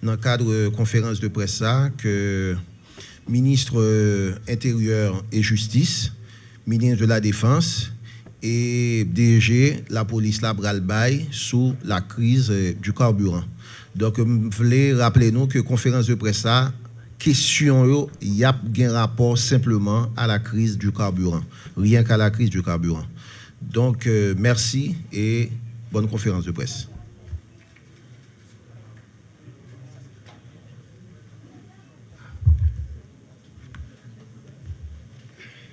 dans le cadre de conférence de presse ça, que ministre intérieur et justice, ministre de la Défense et DG, la police la bralbaille sous la crise du carburant. Donc, je voulais rappeler nous que conférence de presse ça, question, il y a un rapport simplement à la crise du carburant, rien qu'à la crise du carburant. Donc, merci et bonne conférence de presse.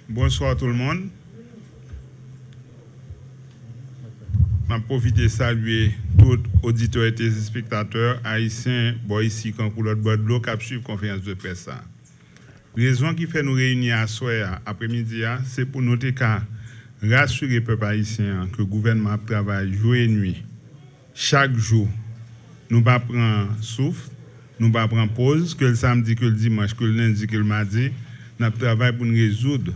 Bonsoir tout le monde. Je profite de saluer tous les auditeurs et téléspectateurs haïtiens, ici, quand pour l'autre bord de l'eau, qui suivent la conférence de presse. La raison qui fait nous réunir à soir après-midi, c'est pour noter qu'à rassurer le peuple haïtien que le gouvernement travaille jour et nuit. Chaque jour, nous ne pas prendre souffle, nous ne pas prendre pause, que le samedi, que le dimanche, que le lundi, que le mardi, nous travaillons pour nous résoudre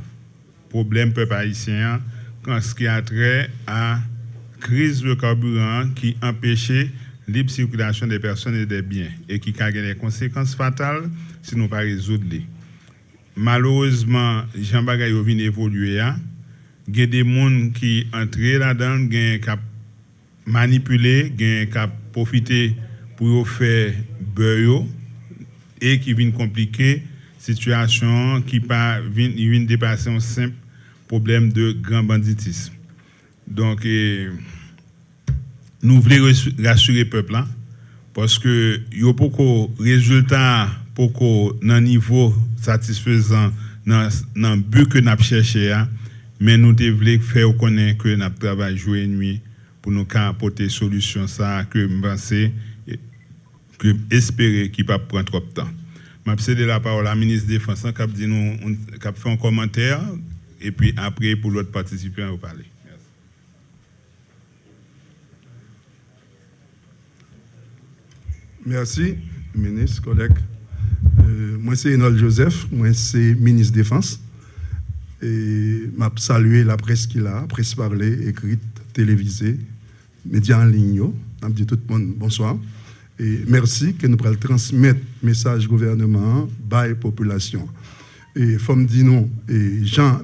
problème peuple haïtien quand ce qui a trait à crise de carburant qui empêchait la libre circulation des personnes et des biens et qui a des conséquences fatales si nous ne pas résoudre les. Malheureusement, Jean Bagayo vient évoluer. Il y a des gens qui entrent là-dedans, qui manipulé, qui profité pour faire beurre et qui viennent compliquer situation qui vient dépasser un simple problème de grand banditisme. Donc, nous voulons rassurer le peuple là, parce que il y a beaucoup de résultats, beaucoup d'un niveau satisfaisant dans le but que nous avons cherché, mais nous devons faire connaître que nous travaillons jour et nuit pour nous apporter des solutions que nous pensons, que espérer qu'il ne va pas prendre trop de temps. Je vais céder la parole à la ministre de la Défense qui a fait un commentaire et puis après pour l'autre participant à vous parler. Merci, ministre, collègue. Moi, c'est Enol Joseph, moi, c'est ministre de la Défense. Et je salue la presse qui a, presse parlée, écrite, télévisée, médias en ligne. Je dis tout le monde bonsoir. Et merci que nous pourrons transmettre le message gouvernement à la population. Et comme dit nous, Jean,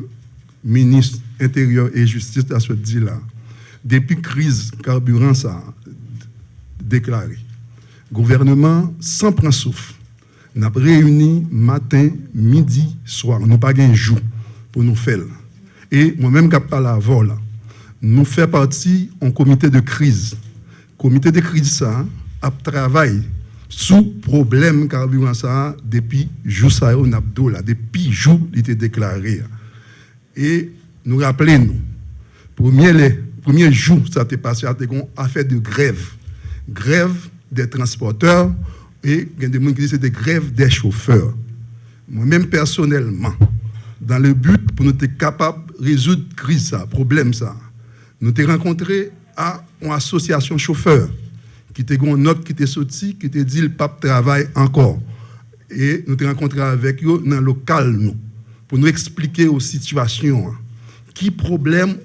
ministre intérieur et justice, à ce dit là, depuis crise carburant, ça a déclaré. Gouvernement sans prendre souffle. Nous avons réuni matin, midi, soir. Nous n'avons pas un jour pour nous faire. Et moi-même, qui parle avant, là, nous faisons partie d'un comité de crise. Comité de crise, ça, a travaillé sous problème carburant ça depuis jour ça on abdo là depuis jour il était déclaré et nous rappelons premier jour ça t'est passé à affaire de grève des transporteurs et il y a des gens qui disent c'est des grèves des chauffeurs. Moi-même personnellement dans le but pour nous être capable de résoudre crise ça problème ça nous t'ai rencontré à une association chauffeur qui était une note qui était sortie, qui était dit le pape travaille encore. Et nous avons rencontré avec eux dans le local, nous, pour nous expliquer aux situations, qui problème,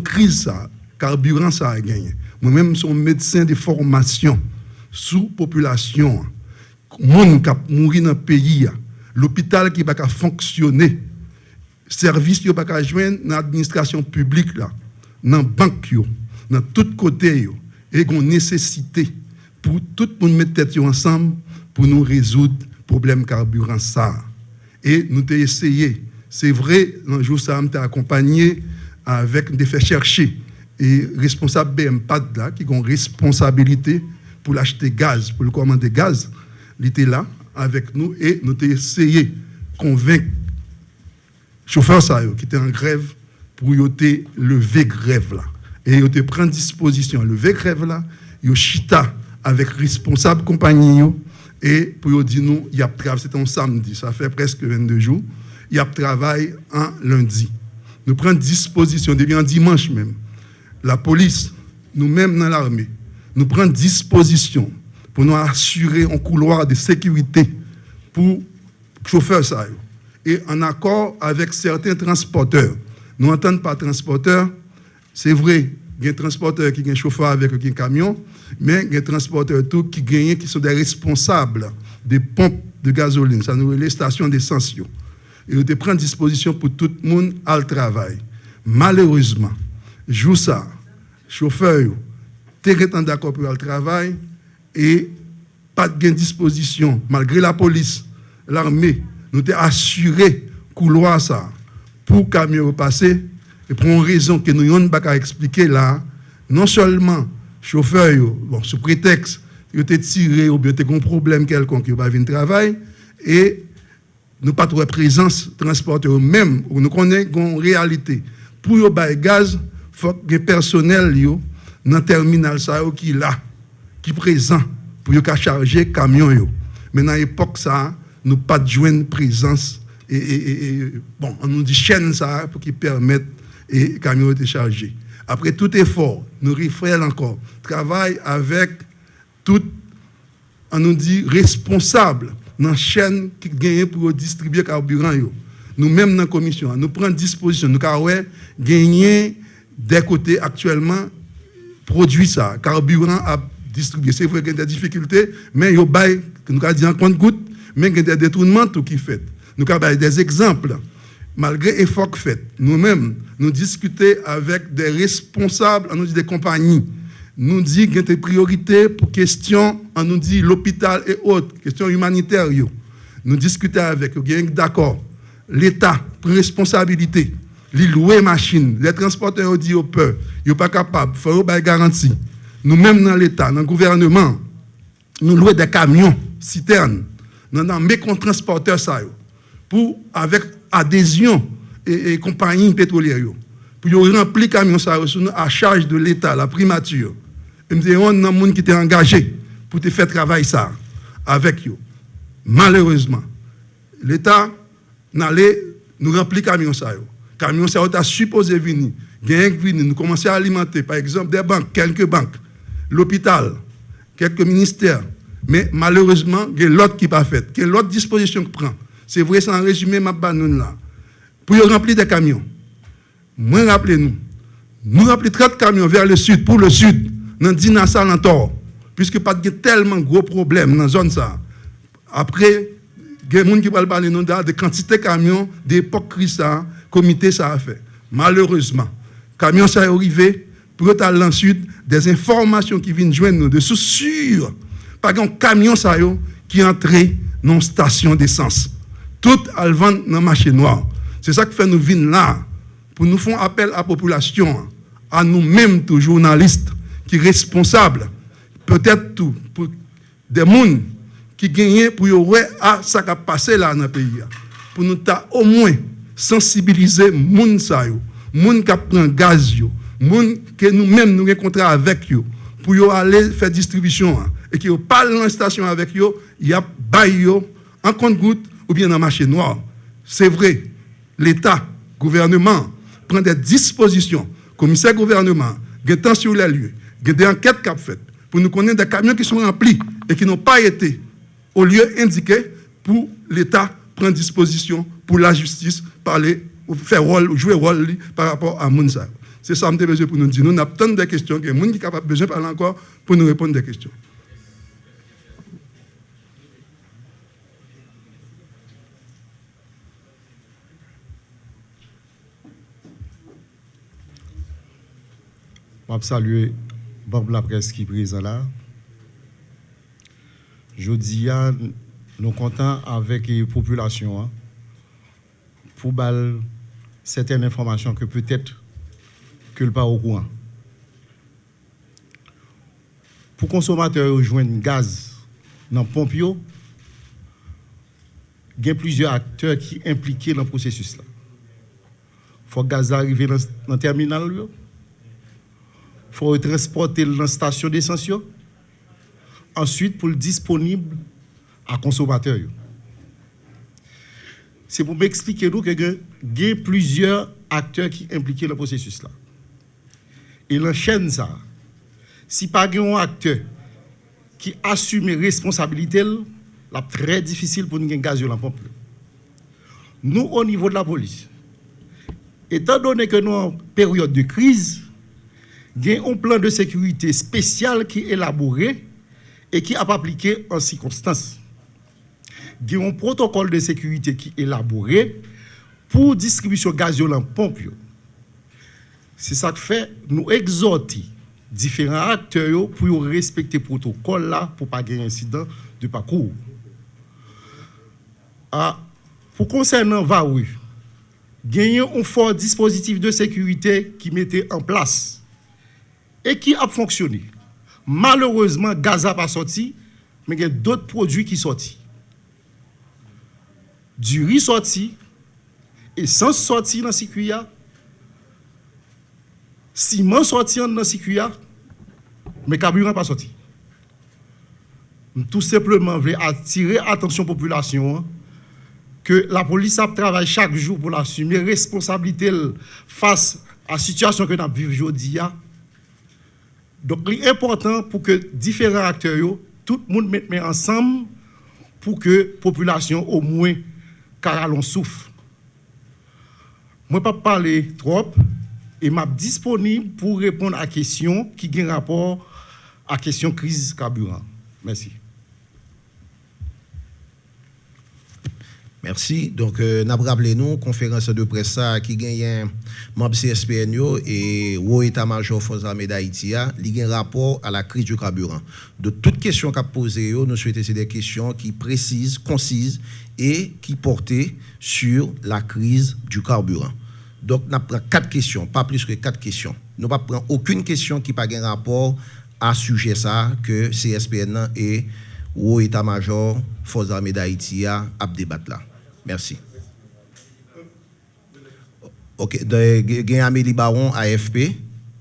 crise ça, carburant ça a gagné. Moi-même, je suis médecin de formation sous population. Monde qui a mouru dans le pays, l'hôpital qui n'a pas fonctionner, service qui n'a pas joindre dans l'administration publique, là, dans la banque, dans tous côtés, et qu'on nécessité pour tout le monde mettre tête ensemble pour nous résoudre le problème carburant ça. Et nous avons essayé. C'est vrai, un jour, ça m'a accompagné avec des faits chercher. Et responsable BMPAD, là, qui a une responsabilité pour l'acheter gaz, pour le commander gaz, il était là avec nous et nous avons essayé de convaincre les chauffeurs qui étaient en grève pour lever grève là. Et ils ont pris disposition, lever grève là, ils ont chita avec responsable compagnie et pour dire nous, il y a travail, c'était un samedi, ça fait presque 22 jours, il y a travail un lundi. Nous prenons disposition, depuis un dimanche même. La police, nous-mêmes dans l'armée, nous prenons disposition pour nous assurer un couloir de sécurité pour chauffeurs ça. Et en accord avec certains transporteurs. Nous entendons par transporteurs, c'est vrai, il y a des transporteurs qui ont un chauffeur avec un camion, mais il y a des transporteurs tout qui sont des responsables des pompes de gasoline, ça nous les stations d'essence. Et ils prennent disposition pour tout le monde à le travail. Malheureusement, joue ça, chauffeur, t'es d'accord pour le travail et pas de disposition, malgré la police, l'armée, nous t'es assuré couloir ça pour camion passer et pour une raison que nous n'avons pas qu'à expliquer là, non seulement chauffeur, bon, sous prétexte, ils ont tiré ou bien ils ont un problème quelconque, ils n'ont pas venir travail et nous pas trop présence transporteur même où nous connaissons une réalité. Pour yo bay gaz, faut que le personnel yo dans le terminal ça qui là, qui présent pour yo charger camion yo. Mais dans l'époque ça, nous pas de joindre présence et bon, on nous dit chaîne ça pour qui permettre et camion de charger. Après tout effort, nous refaisons encore travail avec tout, on nous dit responsable dans la chaîne qui gagne pour distribuer carburant yo. Nous-mêmes dans la commission, nous prenons disposition, nous avons gagné des côtés actuellement produit ça, carburant à distribuer. C'est vrai qu'il y a des difficultés, mais il y a nous avons dit en compte goutte, mais il y a des détournements tout qui fait. Nous avons des exemples. Malgré l'effort fait, nous-mêmes, nous discutons avec des responsables, on nous dit des compagnies, nous dit qu'il y a des priorités pour questions, on nous dit l'hôpital et autres, questions humanitaires. Nous discutons avec eux, d'accord. L'État prend responsabilité, il loue machine, les transporteurs disent au peur, ils ne sont pas capables, il faut une garantie. Nous-mêmes dans l'État, dans le gouvernement, nous louons des camions, citernes, nous avons mis contre transporteurs ça, pour, avec adhésion et compagnie pétrolière, pour remplir les camions ça, à charge de l'État, la primature. Et nous avons des gens qui étaient engagés pour te faire travailler ça avec eux. Malheureusement, l'État nous remplir camion ça. Camion ça est supposé venir. Nous commençons à alimenter, par exemple, des banques, quelques banques, l'hôpital, quelques ministères. Mais malheureusement, il y a l'autre qui n'est pas fait. Il y a l'autre disposition qui prend. C'est vrai, c'est en résumé, ma banoune là. Pour remplir des camions. Moi, rappelez-nous. Nous remplir 30 camions vers le sud, pour le sud, dans Dinassa, l'entor. Puisque pas de tellement gros problèmes dans la zone ça. Après, il y a des gens qui parlent de quantité de camions, d'époque ça, comité ça a fait. Malheureusement, camions ça est arrivé, pour aller dans le sud, des informations qui viennent joindre nous, de sources sûres. Par exemple, camion ça qui entre dans une station d'essence. Tout à le vendre dans le marché noir. C'est ça qui fait nous venir là, pour nous faire appel à la population, à nous-mêmes, tous journalistes, qui sont responsables, peut-être tout, pour des gens qui gagnent pour y à ça qui a passé là dans le pays. Pour nous au moins sensibiliser les gens, les gens qui prennent gaz, les gens que nous-mêmes nous rencontrons avec eux, pour y aller faire distribution. Et qui parlent dans la station avec eux, il y a bail en compte-goutte ou bien dans le marché noir. C'est vrai, l'État, gouvernement, prend des dispositions. Commissaire gouvernement, il y a temps sur les lieux, il y a des enquêtes qui sont faites pour nous connaître des camions qui sont remplis et qui n'ont pas été au lieu indiqué pour l'État prendre disposition pour la justice, parler, faire rôle, jouer rôle par rapport à Mounsa. C'est ça que nous avons besoin pour nous dire. Nous avons tant de questions que les gens qui sont besoin de parler encore pour nous répondre des questions. Je veux saluer Bob la presse qui est présent là. Je dis, nous sommes contents avec la population pour certaines informations que peut-être que le pas au courant. Pour consommateurs rejoindre gaz dans le pompe, il y a plusieurs acteurs qui sont impliqués dans le processus là. Il faut que le gaz arrive dans le terminal. Il faut transporter dans la station d'essence. Ensuite, pour le disponible à consommateurs. C'est pour m'expliquer qu'il y a plusieurs acteurs qui sont impliqués dans le processus là. Et l'enchaîne ça. Si pas un acteur qui assume les responsabilités, c'est très difficile pour nous gagner gaz dans la pompe. Nous, au niveau de la police, étant donné que nous sommes en période de crise, il y a un plan de sécurité spécial qui est élaboré et qui a appliqué en circonstances. Il y a un protocole de sécurité qui est élaboré pour distribution gazole en pompe. C'est ça que fait nous exhorter différents acteurs pour respecter le protocole là pour pas gagner incident de parcours. Pour concernant Varou, gagner un fort dispositif de sécurité qui mettait en place et qui a fonctionné. Malheureusement, gaz n'a pas sorti, mais il y a d'autres produits qui sont sortis. Du riz sorti, essence sorti dans le circuit, ciment sorti dans le circuit, mais carburant pas sorti. Tout simplement, je veux attirer l'attention de la population que la police travaille chaque jour pour assumer responsabilité face à la situation que nous vivons aujourd'hui. Donc, il est important pour que différents acteurs, tout le monde mette ensemble pour que la population, au moins, car l'on souffre. Je ne vais pas parler trop et je suis disponible pour répondre à des questions qui ont rapport à la question crise carburant. Merci. Merci. Donc, nous avons rappelé nous, conférence de presse qui gagne membre CSPN et au état-major Forces armées d'Haïti, qui a un rapport à la crise du carburant. De toutes questions qu'a posées, nous souhaitons c'est des questions qui précisent, concises et qui portaient sur la crise du carburant. Donc, nous prenons 4 questions, pas plus que 4 questions. Nous ne prenons aucune question qui n'a pas un rapport à ce sujet ça que CSPN et au état-major Forces armées d'Haïti a débattre là. Merci. OK, il y a Amélie Baron, AFP,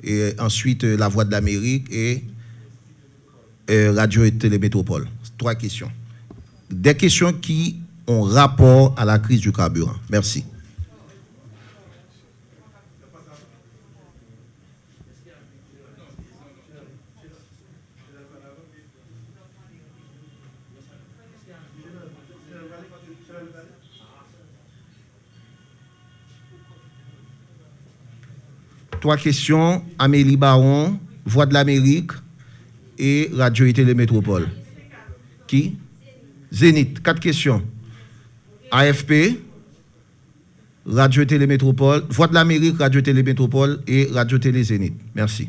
et ensuite La Voix de l'Amérique et Radio et Télémétropole. 3 questions. Des questions qui ont rapport à la crise du carburant. Merci. Trois questions, Amélie Baron, Voix de l'Amérique et Radio et Télémétropole. Qui? Zénith, 4 questions. AFP, Radio et Télémétropole, Voix de l'Amérique, Radio et Télémétropole et Radio Télé Zénith. Merci.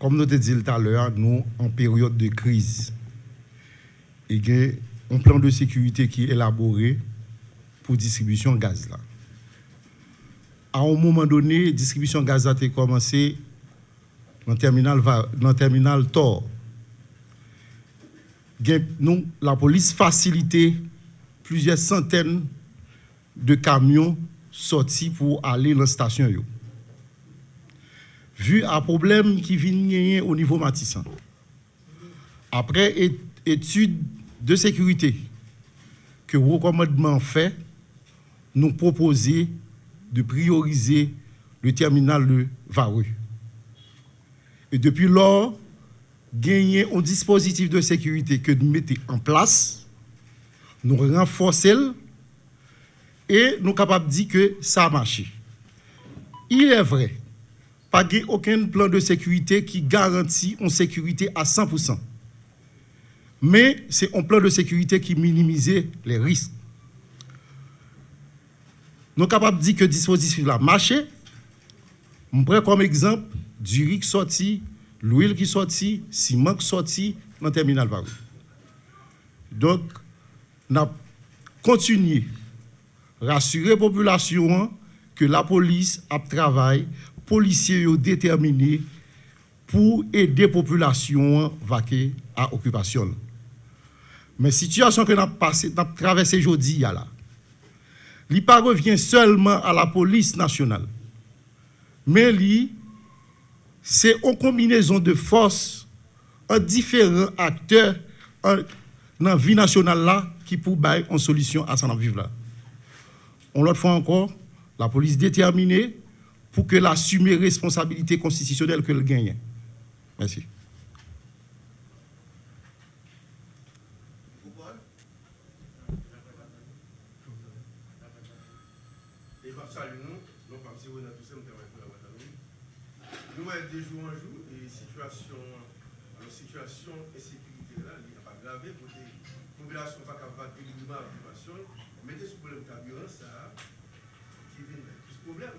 Comme nous te dit tout à l'heure, nous en période de crise. Il y a un plan de sécurité qui est élaboré pour distribution gaz là. À un moment donné, la distribution gaz a commencé dans le terminal Tor. Nous, la police facilitait plusieurs centaines de camions sortis pour aller dans la station. Vu un problème qui vient au niveau Matissan. Après étude de sécurité que le recommandement fait, nous proposer de prioriser le terminal de Varou. Et depuis lors, gagner un dispositif de sécurité que nous mettons en place, nous renforçons et nous sommes capables de dire que ça a marché. Il est vrai, pas aucun plan de sécurité qui garantit une sécurité à 100%. Mais c'est un plan de sécurité qui minimise les risques. Nous sommes capables de dire que le dispositif a marché. Je prends comme exemple du riz qui sorti, l'huile qui sorti, ciment qui sorti dans le terminal Varou. Donc, nous continuons rassurer la population que la police a travaillé, policiers sont déterminés pour aider la population à vaquer à l'occupation. Mais la situation que nous avons traversée aujourd'hui, il ne revient pas seulement à la police nationale, mais c'est une combinaison de forces entre différents acteurs dans la vie nationale là, qui pour bailler une solution à ça vivre là. On l'autre fois encore, la police déterminée pour que l'assume les responsabilités constitutionnelles qu'elle gagne. Merci. Nous, de jour en jour, et situation et sécurité là, il n'y a pas grave pour les populations pas capables de vivre l'occupation, mettez ce problème de carburant, ça, qui vient plus de problème.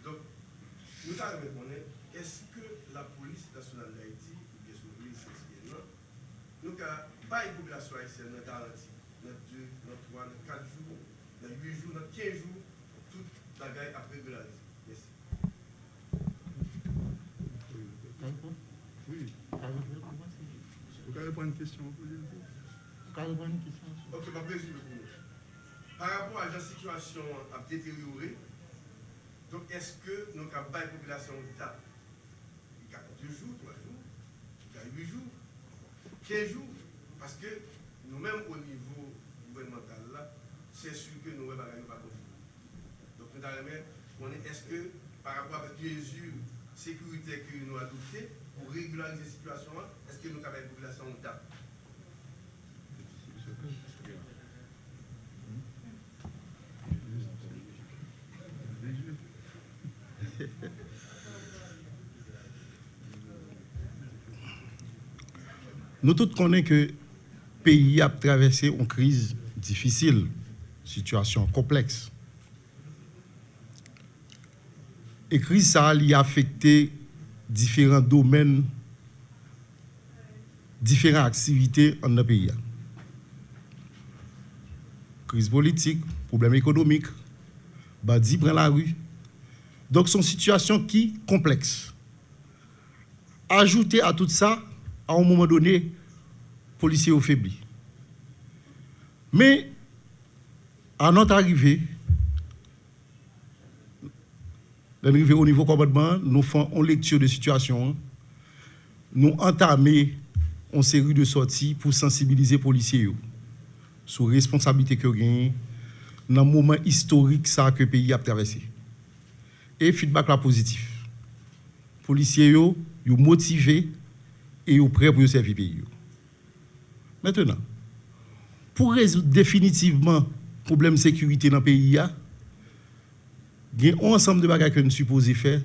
Donc, nous allons répondre, est-ce que la police nationale d'Haïti, ou bien sur le ministère, nous n'avons pas une population haïtienne garantie, dans 2, dans 3, dans 4 jours, dans 8 jours, dans 15 jours, toute la gaille après de la vie. Merci. Oui. Vous pouvez répondre à une question. Ok, ma président. Par rapport à la situation à détériorer, donc est-ce que nous avons pas une population d'état? Il y a 2 jours, 3 jours, il y a 8 jours, 15 jours, parce que nous-mêmes au niveau gouvernemental là, c'est sûr que nous ne pouvons pas continuer. Donc nous allons est-ce que par rapport à les mesures sécuritaires que nous avons adoptées pour régulariser la situation, est-ce que nous avons une population d'état? Nous tous connaissons que le pays a traversé une crise difficile, situation complexe. Et la crise a affecté différents domaines, différentes activités dans le pays. Crise politique, problème économique, bandits prennent la rue. Donc, c'est une situation qui est complexe. Ajouter à tout ça, à un moment donné, les policiers ont faibli. Mais, à notre arrivée au niveau commandement, nous faisons une lecture de situation, nous entamons une série de sorties pour sensibiliser les policiers sur la responsabilité qu'ils ont dans le moment historique que le pays a traversé. Et feedback là positif. Les policiers sont motivés et sont prêts pour servir le pays. Maintenant, pour résoudre définitivement le problème de sécurité dans le pays, il y a un ensemble de bagages que nous supposons faire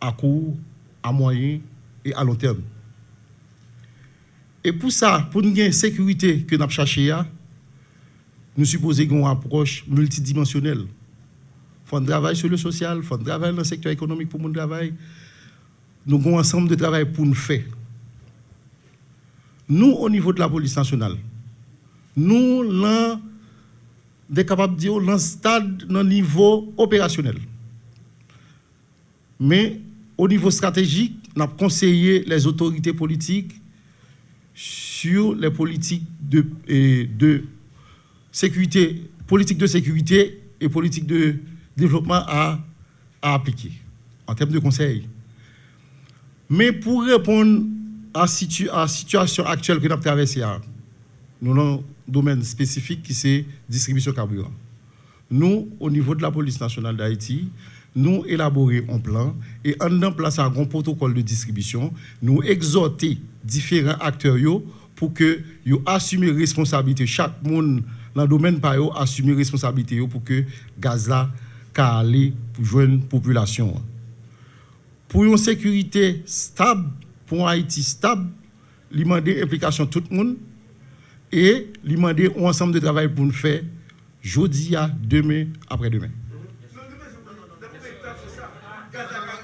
à court, à moyen et à long terme. Et pour ça, pour nous avoir une sécurité que nous avons cherchée, nous supposons avoir une approche multidimensionnelle. Il faut travailler sur le social, il faut travailler dans le secteur économique pour nous travailler. Nous avons un ensemble de travail pour nous faire. Nous, au niveau de la police nationale, nous sommes capables de dire dans stade, dans le niveau opérationnel. Mais au niveau stratégique, nous avons conseillé les autorités politiques sur les politiques de sécurité, politique de sécurité et politique de développement à appliquer en termes de conseil. Mais pour répondre à la situation actuelle que nous avons traversée, nous avons un domaine spécifique qui c'est distribution carburant. Nous, au niveau de la police nationale d'Haïti, nous élaborons un plan et en place un grand protocole de distribution, nous exhortons différents acteurs pour que ils assument les responsabilités. Chaque monde dans le domaine par eux assume les responsabilités pour que gaz là aller pour joindre la population. Pour une sécurité stable, pour Haïti stable, il demande l'implication de tout le monde et il demande un ensemble de travail pour nous faire jeudi, demain, après-demain.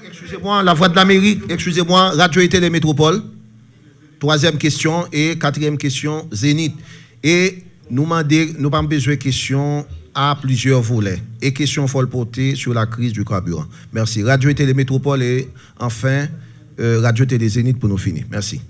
Excusez-moi, la Voix de l'Amérique, excusez-moi, Radio et Télé Métropole. 3e question et 4e question, Zénith. Et nous pas besoin de questions à plusieurs volets. Et questions faut le porter sur la crise du carburant. Merci. Radio et Télé Métropole et enfin Radio Télé Zénith pour nous finir. Merci.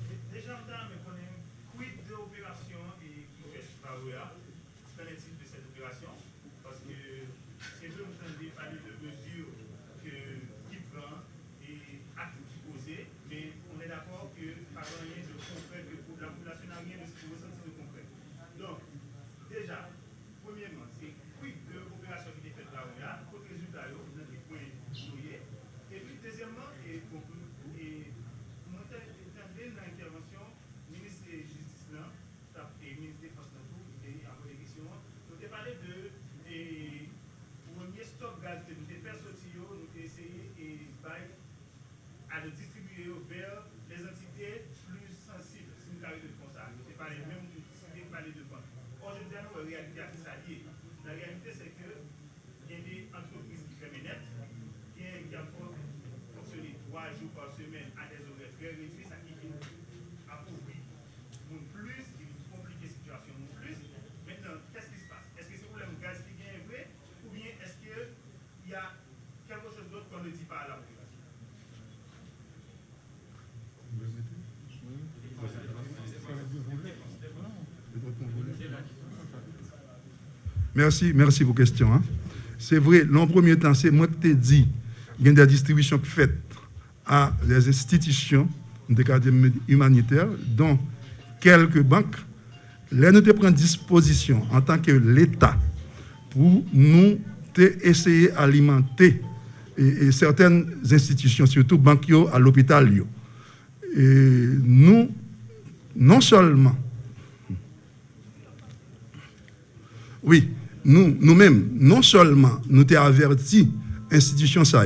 Merci pour vos questions. Hein. C'est vrai, en premier temps, c'est moi qui t'ai dit, il y a des distributions faites à des institutions de cadre humanitaire, dont quelques banques. Là, nous te prenons disposition en tant que l'État pour nous essayer d'alimenter et certaines institutions, surtout banques à l'hôpital. Et nous, non seulement, oui, nous-mêmes, non seulement nous t'avons averti, institution ça,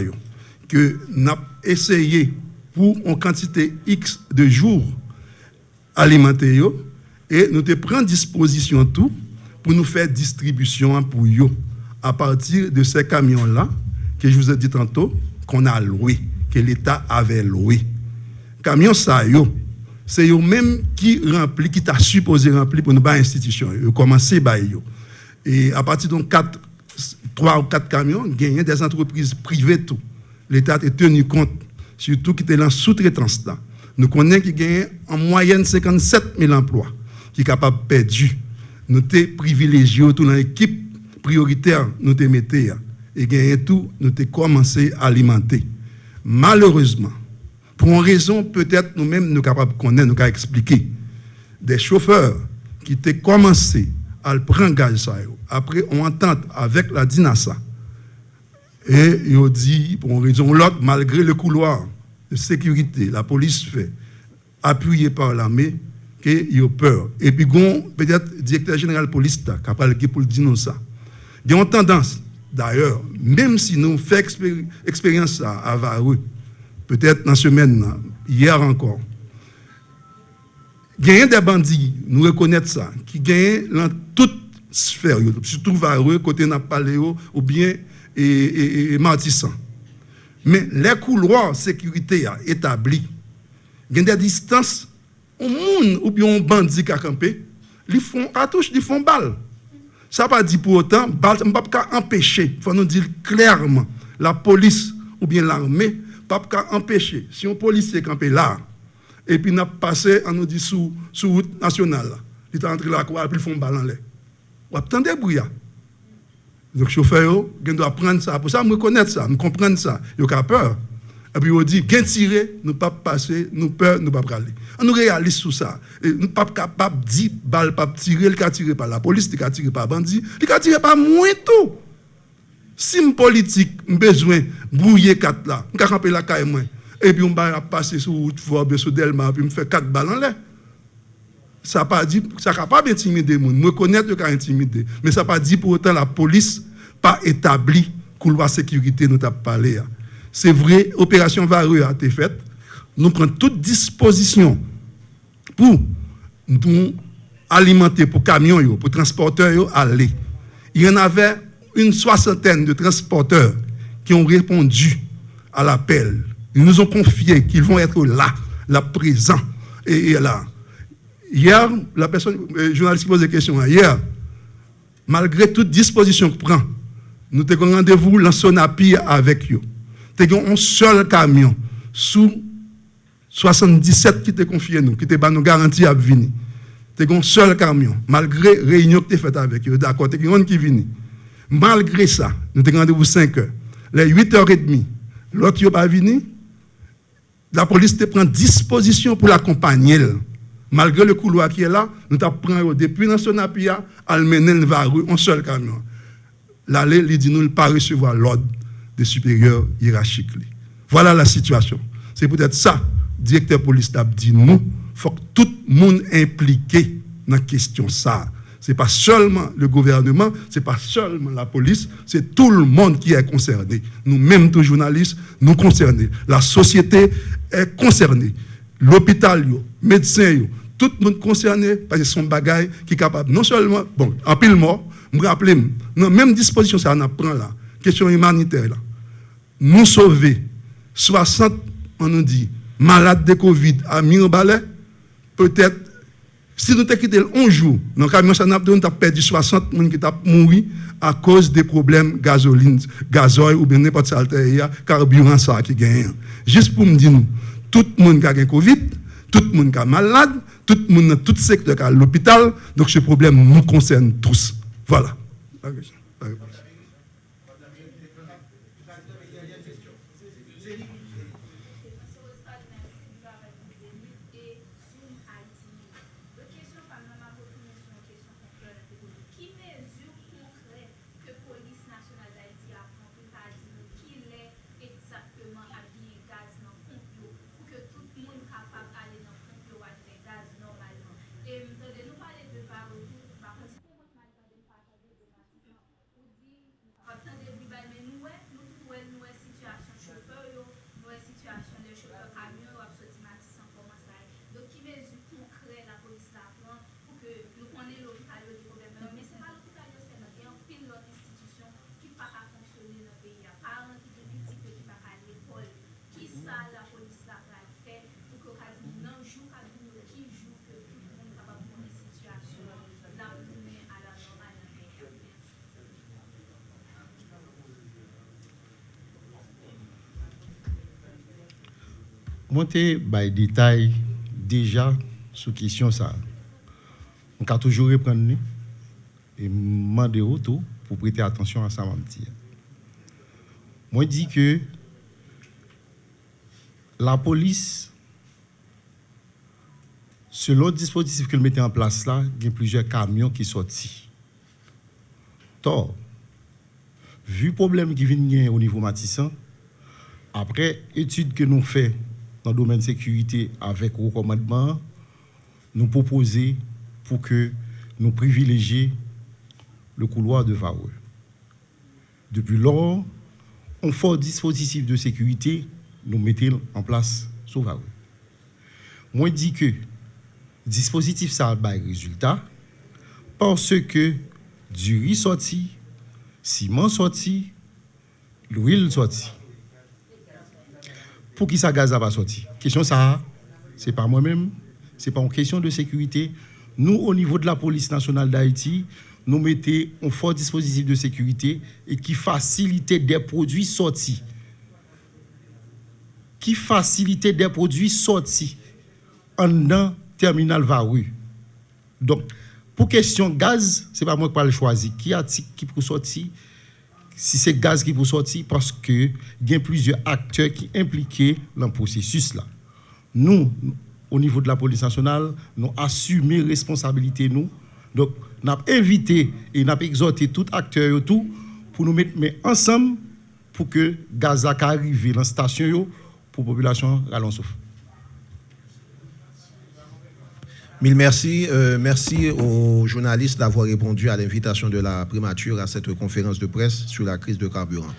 que nous avons essayé pour une quantité X de jours alimenter, et nous te prenons disposition tout pour nous faire distribution pour eux à partir de ces camions-là que je vous ai dit tantôt qu'on a loué, que l'État avait loué. Camions ça, c'est eux-mêmes qui remplit, qui t'a supposé remplir pour nous bas institution. Ils commencé par eux. Et à partir de 3 ou 4 camions, il y a des entreprises privées tout. L'État a tenu compte, surtout qui étaient en sous-traitance là. Nous connaissons qu'il y a en moyenne 57 000 emplois qui sont capables de perdre. Nous sommes privilégiés, tout dans l'équipe prioritaire, nous sommes mettés. Et gagner tout, nous avons commencé à alimenter. Malheureusement, pour une raison peut-être nous-mêmes nous sommes capables de connaître, nous capables d'expliquer, des chauffeurs qui ont commencé à prendre gaz après on entente avec la DINASA et ils ont dit pour une raison ou l'autre, malgré le couloir de sécurité, la police fait appuyé par l'armée, qu'ils ont peur. Et puis peut-être le directeur général de police qui a parlé pour le dire nous ça. Ils ont tendance, d'ailleurs, même si nous faisons expérience à Vareux, peut-être dans la semaine, hier encore, il y a des bandits, nous reconnaissons ça, qui gagnent dans toute sphère, surtout Vareux, côté Napaléo, ou bien et Martissan. Mais les couloirs de sécurité établis, il y a des distances, au monde ou bien un bandit qui a campé, ils font cartouche, ils font balle. Ça ne veut pas dire pour autant, balle, on ne peut pas empêcher, il faut nous dire clairement, la police ou bien l'armée, ne peut pas empêcher. Si un policier campé là, et puis n'a passé, on nous dit sous route nationale, il est entré là, puis ils font balle en l'air. On attend des bruits. Donc, le chauffeur, il doit prendre ça. Pour ça, nous reconnaître ça, nous comprendre ça. Il a peur. Et puis, on dit, gain tiré, nous ne pouvons pas passer, nous peur, nous ne pouvons pas aller. On nous réalise sur ça. Et nous ne sommes pas capables de dire, balle, pas tirer, il a tiré par la police, il a tiré par bandit, il a tiré par moi tout. Si je politique, j'ai besoin de brouiller 4 là, je vais camper la caille moi. Et puis, on va passer sur route, sur Delma, puis me faire 4 balles en l'air. Ça n'a pas dit, ça n'a pas intimider les gens. Je reconnais que ça intimider. Mais ça n'a pas dit pour autant la police pas établi couloir sécurité nous t'a parlé. C'est vrai, opération Vareux a été faite. Nous prenons toute disposition pour nous alimenter pour camions, pour transporteurs aller. Il y en avait une 60aine de transporteurs qui ont répondu à l'appel. Ils nous ont confié qu'ils vont être là présents et là. Hier, la personne, journaliste qui pose des questions, hier, malgré toute disposition que prend, nous avons rendez-vous dans Sonapi avec eux. Nous avons un seul camion sous 77 qui était confié nous, qui était nous garanti à venir. Nous avons un seul camion, malgré la réunion que tu as faite avec eux. D'accord, nous avons qui vient. Malgré ça, nous avons rendez-vous 5 heures. Les 8h30, l'autre n'est pas venu. La police te prend disposition pour l'accompagner. Malgré le couloir qui est là, nous t'apprenons depuis dans son appui à mener le varou, un seul camion. L'aller, il dit nous ne pas recevoir l'ordre des supérieurs hiérarchiques. Voilà la situation. C'est peut-être ça, le directeur de police a dit nous, il faut que tout le monde impliqué dans la question ça. Ce n'est pas seulement le gouvernement, ce n'est pas seulement la police, c'est tout le monde qui est concerné. Nous-mêmes, tous journalistes, nous concernés. La société est concernée. L'hôpital, les médecins, tout le monde concerné parce que ce sont des bagailles qui sont capables, non seulement, bon, en pile mort, je me rappelle, dans la même disposition, ça on prend là, question humanitaire là. Nous sauver 60, on nous dit, malades de Covid à Mirbalais, peut-être, si nous avons quitté le 11 jours, dans le camion, nous avons perdu 60 personnes qui ont mouru à cause des problèmes gasoline, gazoil ou bien n'importe quel carburant ça qui gagne. Juste pour me dire, nous, tout le monde qui a un Covid, tout le monde qui est malade, tout le monde dans tout secteur qui est à l'hôpital, donc ce problème nous concerne tous. Voilà. Monter par détail déjà sur question ça. On peut toujours reprendre et demander autour pour prêter attention à ça. Moi, je dis que la police, selon le dispositif qu'elle mettait en place là, il y a plusieurs camions qui sont sortis. Tort, vu le problème qui vient au niveau Matissan, après étude que nous faisons dans le domaine de sécurité avec recommandement, nous proposons pour que nous privilégions le couloir de Vareux. Depuis lors, un fort dispositif de sécurité, nous mettons en place sur Vareux. Moi, je dis que le dispositif ça a des résultats parce que du riz sorti, ciment sorti, l'huile sorti. Pour qui ça gaz n'a pas sorti? Question ça, c'est pas moi-même, c'est pas une question de sécurité. Nous, au niveau de la police nationale d'Haïti, nous mettons un fort dispositif de sécurité et qui facilite des produits sortis. Qui facilite des produits sortis en un terminal Vareux. Donc, pour question gaz, ce n'est pas moi qui vais le choisir. Qui peut sortir? Si c'est gaz qui peut sortir, parce qu'il y a plusieurs acteurs qui sont impliqués dans le processus là. Nous, au niveau de la police nationale, nous assumons les responsabilités nous. Donc, nous avons invité et nous avons exhorté tout acteur tout pour nous mettre ensemble pour que le gaz arrive dans la station pour la population rallonge souffle. Mille merci. Merci aux journalistes d'avoir répondu à l'invitation de la primature à cette conférence de presse sur la crise de carburant.